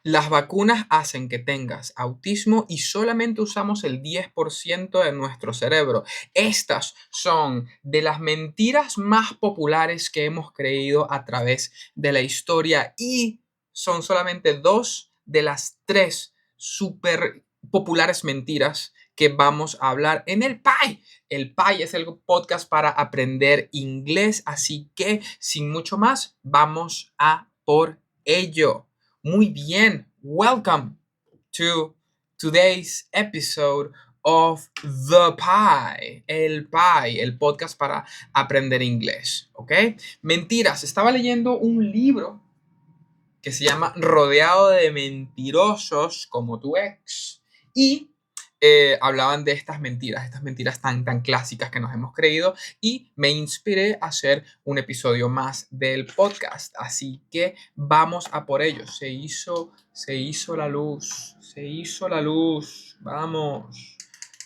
Las vacunas hacen que tengas autismo y solamente usamos el 10% de nuestro cerebro. Estas son de las mentiras más populares que hemos creído a través de la historia y son solamente dos de las tres súper populares mentiras que vamos a hablar en el PAI. El PAI es el podcast para aprender inglés, así que sin mucho más, vamos a por ello. Muy bien, welcome to today's episode of The PAI, el PAI, el podcast para aprender inglés, ¿ok? Mentiras, estaba leyendo un libro que se llama Rodeado de mentirosos como tu ex y hablaban de estas mentiras tan clásicas que nos hemos creído y me inspiré a hacer un episodio más del podcast. Así que vamos a por ello. Se hizo la luz, vamos.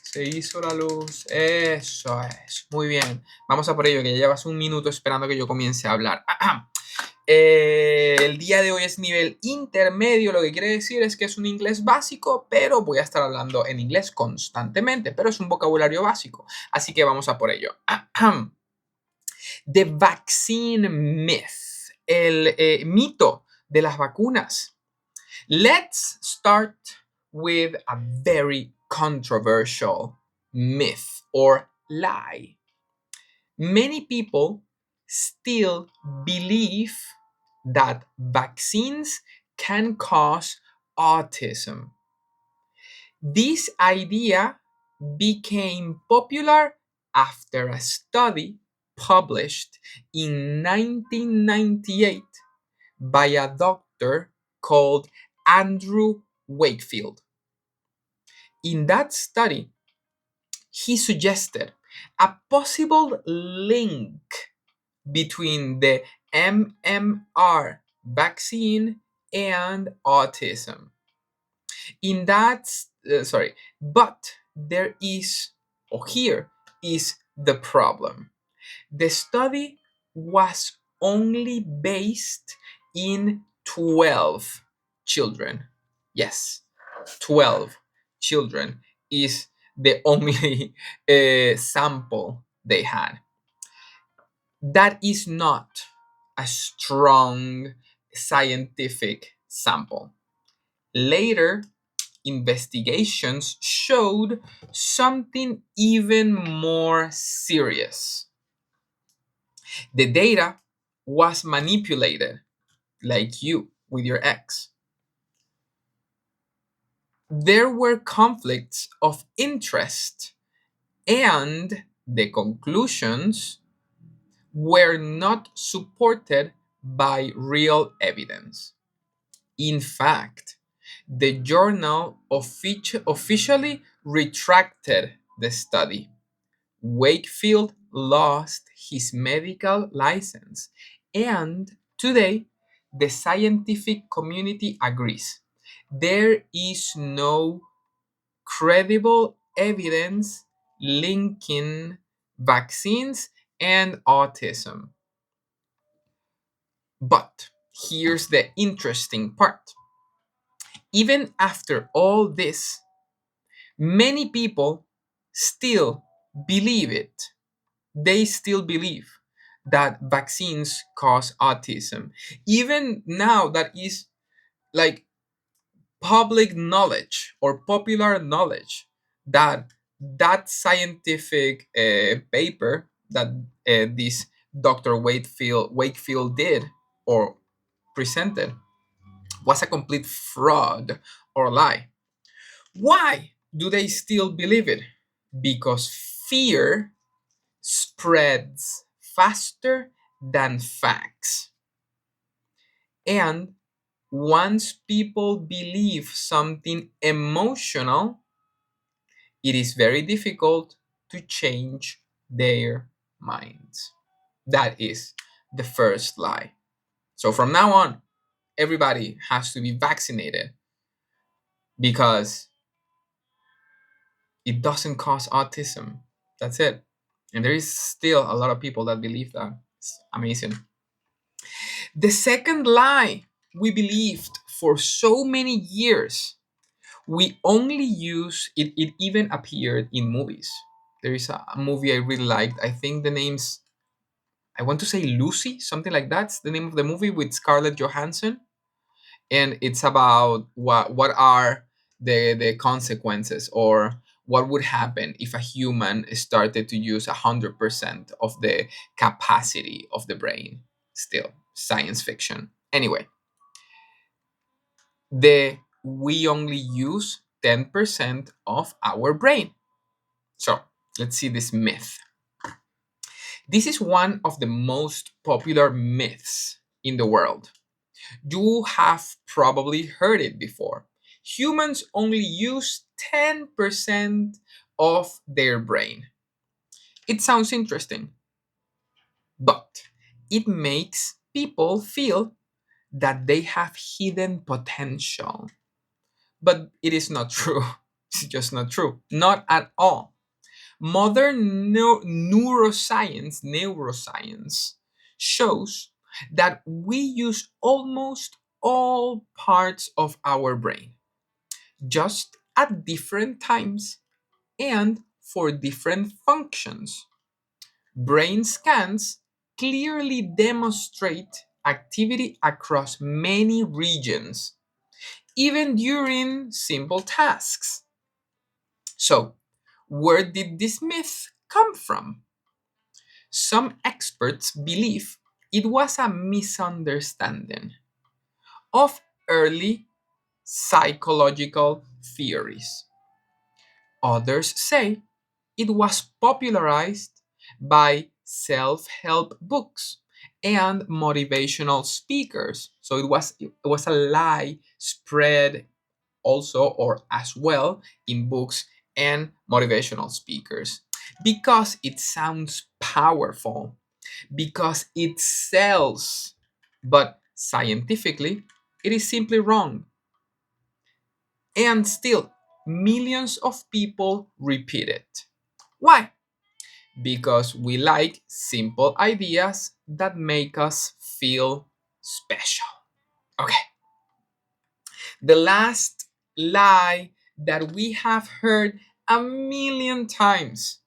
Se hizo la luz, eso es, muy bien. Vamos a por ello, que ya llevas un minuto esperando que yo comience a hablar. El día de hoy es nivel intermedio, lo que quiere decir es que es un inglés básico, pero voy a estar hablando en inglés constantemente, pero es un vocabulario básico, así que vamos a por ello. The vaccine myth, el mito de las vacunas. Let's start with a very controversial myth or lie. Many people still believe that vaccines can cause autism. This idea became popular after a study published in 1998 by a doctor called Andrew Wakefield. In that study, he suggested a possible link between the MMR vaccine and autism. But there is, or here is the problem. The study was only based in 12 children. Yes, 12 children is the only sample they had. That is not a strong scientific sample. Later, investigations showed something even more serious. The data was manipulated, like you with your ex. There were conflicts of interest, and the conclusions were not supported by real evidence. In fact, the journal officially retracted the study. Wakefield lost his medical license, and today the scientific community agrees. There is no credible evidence linking vaccines and autism. But here's the interesting part. Even after all this, many people still believe it. They still believe that vaccines cause autism. Even now, that is like public knowledge or popular knowledge that scientific paper that this Dr. Wakefield did or presented was a complete fraud or lie. Why do they still believe it? Because fear spreads faster than facts. And once people believe something emotional, it is very difficult to change their minds. That is the first lie. So from now on, everybody has to be vaccinated because it doesn't cause autism. That's it. And there is still a lot of people that believe that. It's amazing. The second lie we believed for so many years, we only use it. It even appeared in movies. There is a movie I really liked. I think the name's, I want to say Lucy, something like that's the name of the movie, with Scarlett Johansson. And it's about what are the consequences, or what would happen if a human started to use 100% of the capacity of the brain. Still science fiction. Anyway, the we only use 10% of our brain. So let's see this myth. This is one of the most popular myths in the world. You have probably heard it before. Humans only use 10% of their brain. It sounds interesting, but it makes people feel that they have hidden potential. But it is not true. It's just not true. Not at all. Modern neuroscience shows that we use almost all parts of our brain, just at different times and for different functions. Brain scans clearly demonstrate activity across many regions, even during simple tasks. So, where did this myth come from? Some experts believe it was a misunderstanding of early psychological theories. Others say it was popularized by self help books and motivational speakers. So it was a lie spread also, or as well, in books and motivational speakers, because it sounds powerful, because it sells. But scientifically, it is simply wrong. And still, millions of people repeat it. Why? Because we like simple ideas that make us feel special. Okay, the last lie that we have heard a million times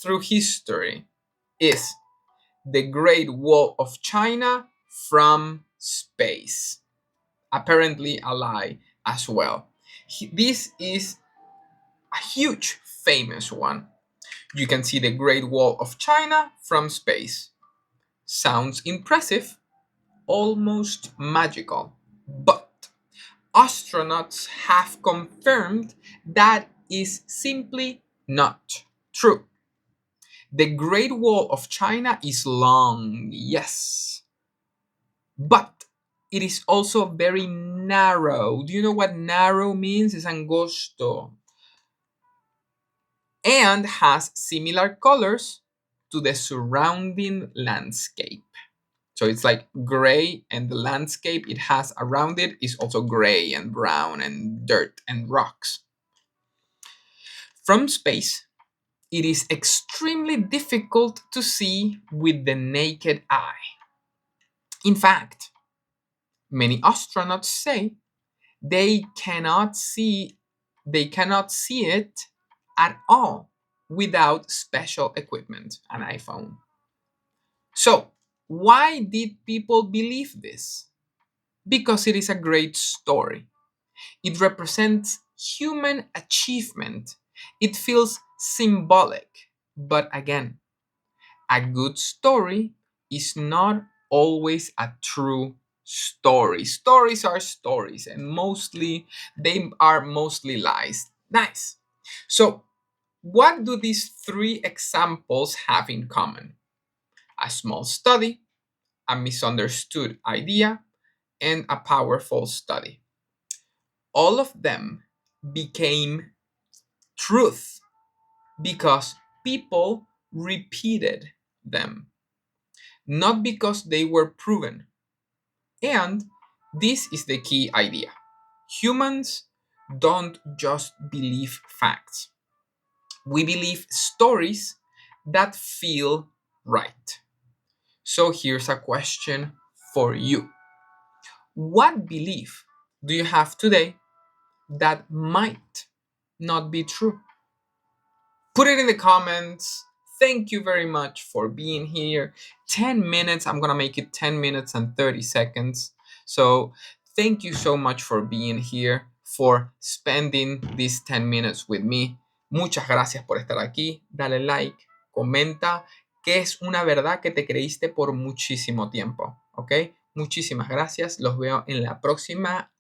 through history is the Great Wall of China from space. Apparently, a lie as well. This is a huge, famous one. You can see the Great Wall of China from space. Sounds impressive, almost magical. But astronauts have confirmed that is simply not true. The Great Wall of China is long, yes, but it is also very narrow. Do you know what narrow means? It's angosto. And has similar colors to the surrounding landscape. So it's like gray, and the landscape it has around it is also gray and brown and dirt and rocks. From space, it is extremely difficult to see with the naked eye. In fact, many astronauts say they cannot see it at all without special equipment, an iPhone. So, why did people believe this? Because it is a great story. It represents human achievement. It feels symbolic. But again, a good story is not always a true story. Stories are stories, and mostly they are mostly lies. Nice. So, what do these three examples have in common? A small study, a misunderstood idea, and a powerful study. All of them became truth because people repeated them, not because they were proven. And this is the key idea. Humans don't just believe facts, we believe stories that feel right. So here's a question for you. What belief do you have today that might not be true? Put it in the comments. Thank you very much for being here. 10 minutes. I'm going to make it 10 minutes and 30 seconds. So thank you so much for being here, for spending these 10 minutes with me. Muchas gracias por estar aquí. Dale like, comenta qué es una verdad que te creíste por muchísimo tiempo. ¿Ok? Muchísimas gracias. Los veo en la próxima